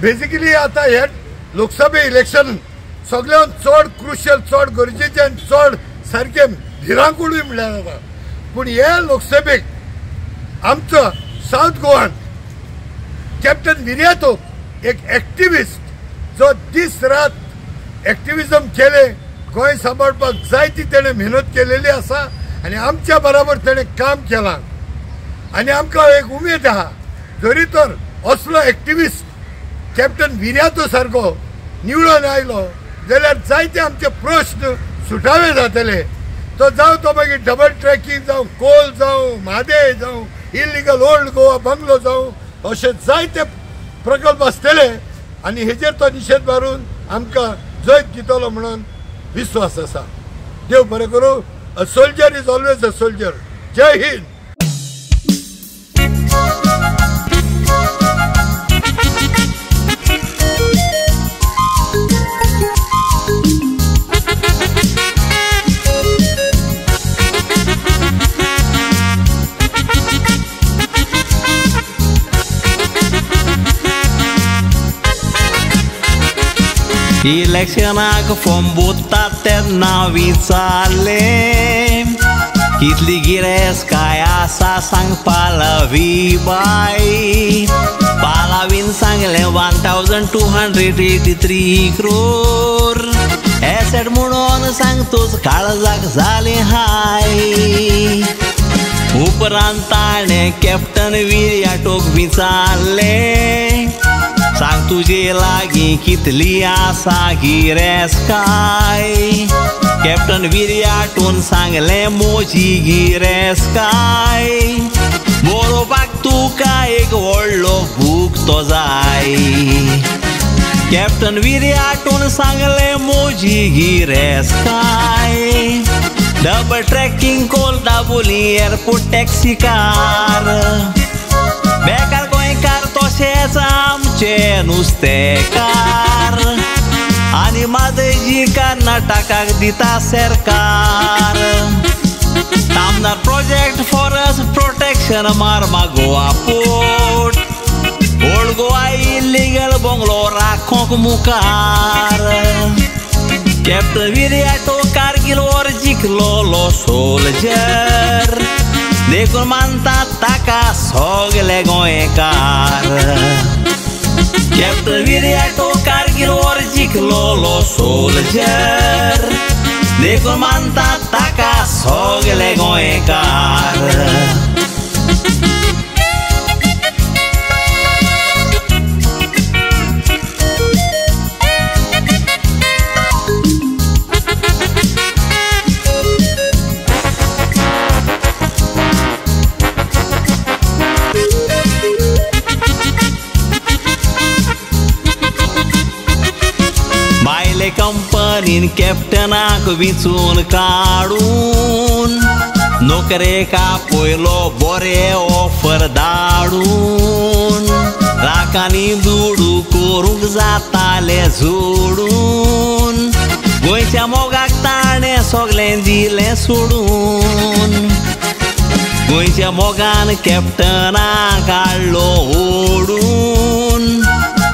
basically आता हे Lok Sabha election सगळ्यात चड क्रुशियल चड गरजेचे आनी चड सारखे भिरांकूळ म्हळ्यार जाता पूण हे लोकसभेक आमचो साउथ गोवान कॅप्टन विरियातो एक एक्टिविस्ट जो दीस रात एक्टिविजम केले गोंय सांबाळपाक जायती तेणें मेहनत केलेली आसा आनी आमच्या बरोबर तेणें काम केलां आनी आमकां एक उमेद आहा जरी तर असलो एक्टिविस्ट कॅप्टन विरियातो सारको निवडून आयलो जाल्यार जायते आमचे प्रश्न सुटावे जातले तो जावं तो मागीर डबल ट्रॅकिंग जावं कोल जावं म्हादे जावं इलिगल ओल्ड गोवा बंगलो जावं अशे जायते प्रकल्प आसतले आनी हेजेर तो निशेध मारून आमकां जैत दितलो म्हणून विश्वास आसा देव बरें करूं a soldier is always a soldier जय हिंद इलेक्शनाक फॉर्म भरतात तेन्ना विचारले कितली गिरेस्काय आसा सांग पालवी बाई पालवीन सांगले 1283 crore एसेट म्हणून सांगतोच काळजाक जाली हाय उपरांत ताणें कॅप्टन विरियाटोक विचारले सांग तुजे लागी कितली आसा गिरेस्काय कॅप्टन विरियाटोन सांगले मोजी गिरेस्काय बरोवपाक तुका एक व्हडलो बूक तो जाय कॅप्टन विरियाटोन सांगले मोजी गिरेस्काय डबल ट्रॅकिंग कोल दाबोली एअरपोर्ट टॅक्सी कार बेकार गोंयकार तशेंच आमचे नुस्तेकार आनी मादेजी कर्नाटकाक दिता सरकार तामदार प्रोजेक्ट फॉरेस्ट प्रोटेक्शन मार्मा Goa port old Goa illegal bungalow राखोंक मुखार कॅप्टन विरियाटो कारगिल वर जिखलोलो सोल्जर देखून मानतात ताका सगळे गोंयकार कॅप्टन विरियाटो कारगिल वर जिखलोलो सोल्जर देखून मानतात ताका सगळे गोंयकार कंपनीन कॅप्टनाक विचून काडून नोकरेका पयलो बरे ऑफर धाडून राखांनी दुडू करूंक जाताले जोडून गोंयच्या मोगाक ताणें सगळें दिलें सोडून गोंयच्या मोगान कॅप्टनाक हाडलो ओडून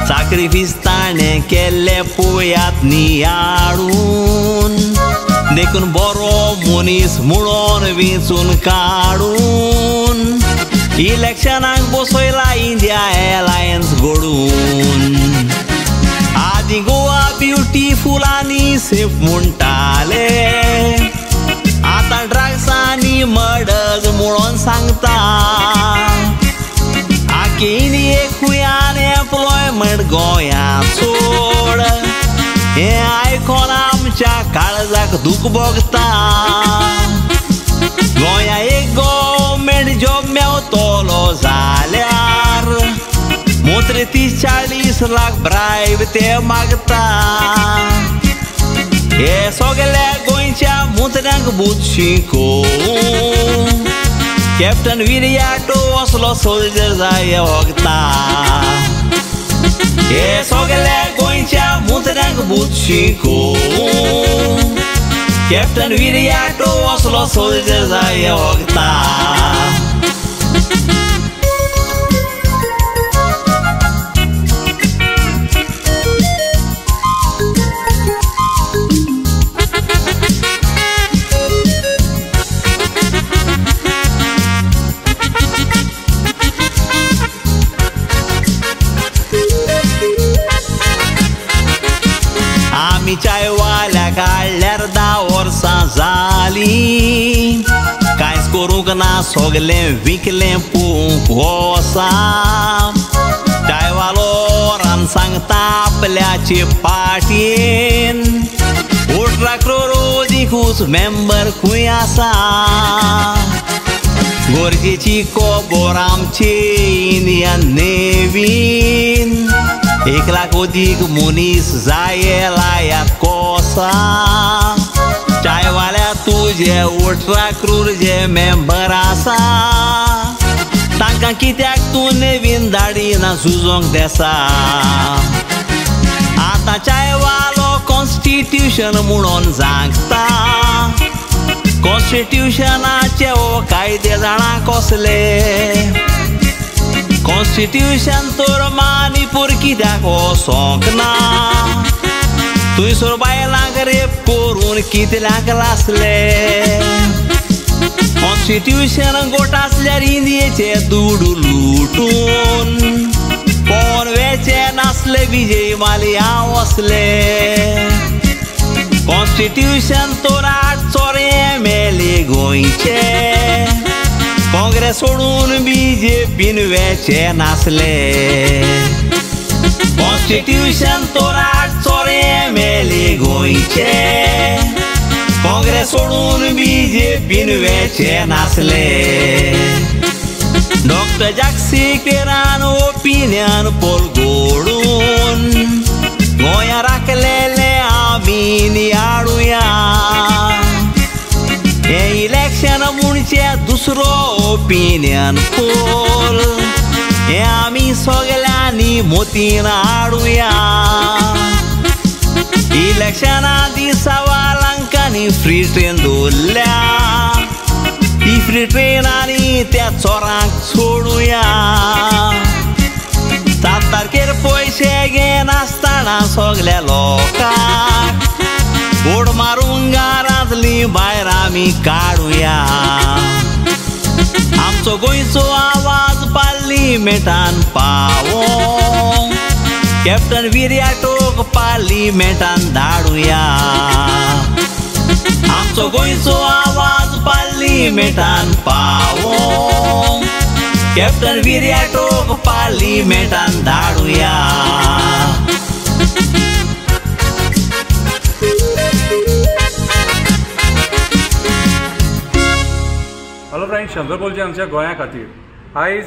सॅक्रिफीस ताणें केल्ले पळयात नियाळून देखून बरो मनीस म्हणून वेंचून काडून इलेक्शनाक बसयला इंडिया एलायन्स घडून आदी गोवा ब्युटिफूल आनी सेफ म्हणटाले आतां ड्रग्स आनी मर्डर्स म्हणून सांगता एकूय अनएम्प्लॉयमेंट गोंयांत सोड हें आयकोन आमच्या काळजाक दूख भोगता गोंया एक गव्हर्मेंट जॉब मेवतलो जाल्यार 30-40 लाख ब्रायब ते मागता हे सगळ्या गोंयच्या मुद्द्यांक बूत शिकोवन कॅप्टन विरियाटो असलो सोल्जर जाय वगता हे सगळ्या गोंयच्या मुद्द्यांक बूत शिकोवन कॅप्टन विरियाटो असलो सोल्जर जाय वगता काढल्यार 10 वर्सां जालीं कांयच करूंक ना सगलें विकलें पोवंक वोसा चायवालो रान सांगता आपल्याचे पाटयेन 18 करोड मेंबर खंय आसा गरजेची खबर आमचे इंडियन नेवीन 1 लाख अदीक मनीस जाये लायात कोसा चायवाल्या तुझे 18 करोड जे मेंबर आसा तांकां कित्याक तूं नेवीन धाडिना झुजोंक देसा आतां चायवालो कॉन्स्टिट्यूशन म्हणून सांगता कॉन्स्टिट्यूशनाचे हो कायदे जाणा कसले कॉन्स्टिट्यूशन तर मानिपूर कित्याक वचोंक ना थंयसर बायलांक रेप करून कितल्याक लासले कॉन्स्टिट्यूशन गोट आसल्यार इंडियेचे दूड लुटून पवन वेचे नासले विजय मालिया वसले कॉन्स्टिट्यूशन तर 8 MLA गोंयचे काँग्रेस सोडून BJPन वेचे नासले कॉन्स्टिट्यूशन तर 8 MLA गोंयचे काँग्रेस सोडून BJPन वेचे नासले डॉक्टर जागसीकरान ओपिनियन पोल घोडून गोंया राखलेले आमी नियाडुया हे इलेक्शन म्हणचे दुसरो ओपिनियन पोल हे आमी सगळ्यांनी मोतीन हाडुया इलेक्शना दिसा वालांकांनी फ्री ट्रेन दवरल्या ती फ्री ट्रेनांनी त्या चोरांक सोडुया 7 तारखेर पयशे घेनासतना सगळ्या लोकांक बोड मारूंक घरांतली भायर आमी काडुया आमचो गोंयचो आवाज पार्लिमेंटान पावोंक कॅप्टन विर्याटोक पार्लिमेंटान धाडुया आमचो गोंयचो आवाज पार्लिमेंटान पावोंक कॅप्टन विर्याटोक पार्लिमेंटान धाडुया हॅलो फ्रेंड्स शंकर बोलचे आमच्या गोंया खातीर आयज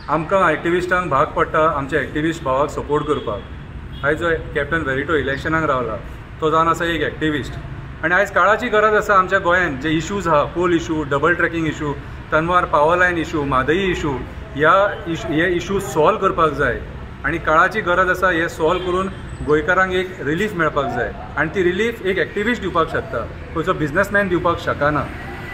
आमकां एक्टिविस्टांक भाग पडटा आमच्या एक्टिविस्ट भावाक सपोर्ट करपाक आयज जो कॅप्टन वेरिटो इलेक्शनाक रावला तो जावन आसा एक एक्टिविस्ट आनी आयज काळाची गरज आसा आमच्या गोंयांत जे इश्यूज आहा pole issue double tracking issue तनवार power line issue Mhadei issue हे इशू सॉल्व करपाक जाय आनी काळाची गरज आसा हे सॉल्व करून गोंयकारांक एक रिलीफ मेळपाक जाय आनी ती रिलीफ एक एक्टिविस्ट दिवपाक शकता खंयचो बिजनसमॅन दिवपाक शकना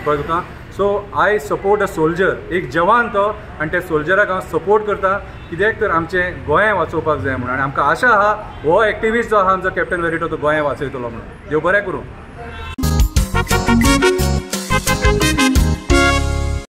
कळ्ळें तुका सो आय सपोर्ट अ सोल्जर एक जवान तो आनी त्या सोल्जराक हांव सपोर्ट करता कित्याक तर आमचें गोंय वाचोवपाक जाय म्हणून आनी आमकां आशा आहा हो एक्टिविस्ट जो आहा आमचो कॅप्टन वेरिटो तो गोंय वाचयतलो म्हणून देव बरें करूं